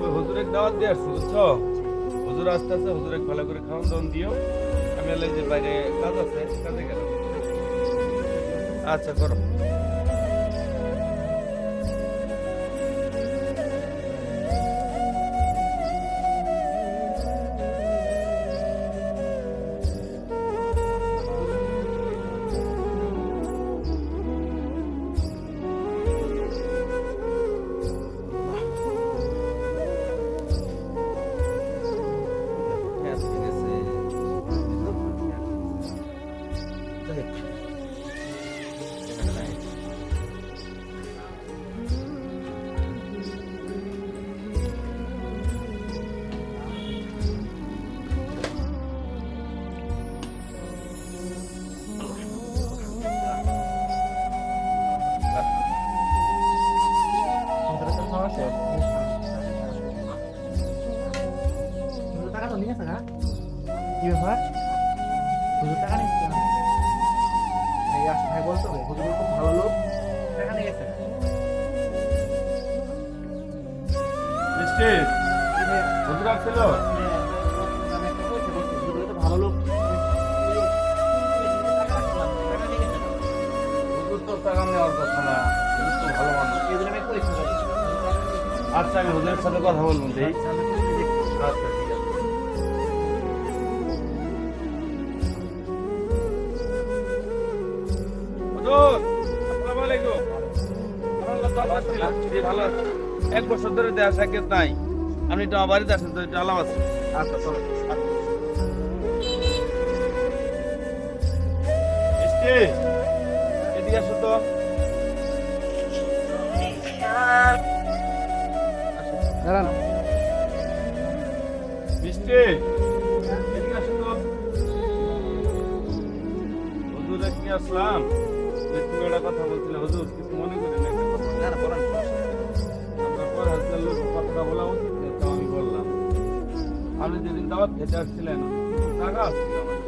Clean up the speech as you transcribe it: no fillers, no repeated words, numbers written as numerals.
ওই হুজুরের দাওয়াত দিয়ে আসছি বুঝছো, হুজুর আস্তে আস্তে হুজুরের ভালো করে খাওয়ান দাওয়ান দিও। আমি এলে যে বাইরে কাজ আছে, কাজে গেলাম। আচ্ছা করো। হ্যাঁ, ঠিক আছে। যাই হোক, টাকাটা নাই। টাকা তো নিয়ে আসা কি ব্যাপার? হুজুর টাকা নিচ্ছে না। এই আসে ভাই বলতো হুজুর খুব ভালো লোক, টাকা নিয়ে গেছে। মিষ্টি, হুজুর আসছিল? আমি একটা কইতে বলছি হুজুর তো ভালো লোক, টাকা রাখলাম, টাকা নিয়ে গেছে। হুজুর তো টাকা নেওয়ার কথা না, হুজুর তো ভালো মানুষ। এই জন্য আমি কইছি আচ্ছা, আমি হুজুরের সাথে কথা বলবো দেখি। আচ্ছা ঠিক আছে। হুজুর, আসসালামু আলাইকুম। আপনার কথা ছিল, জি ভালো আছি। 1 বছর ধরে দেয়া সাক্ষাৎ নাই, আপনি একটু আমার বাড়িতে আসেন তো, একটু আলাপ আছে। আচ্ছা চলো। মিষ্টি, এদিকে আসো তো। দাঁড়ান। মিষ্টি, এদিকে আসো তো। হুজুর নিয়ে আসলাম, তুমি একটা কথা বলছিলে, হুজুর কিছু মনে করেন না, একটা কথা। না না বলেন। আপনার পর হাজার লোক কথাটা বলা উচিত, তো আমি বললাম। আপনি যেদিন দাওয়াত খেতে আসছিলেন, টাকা আসছিল আমার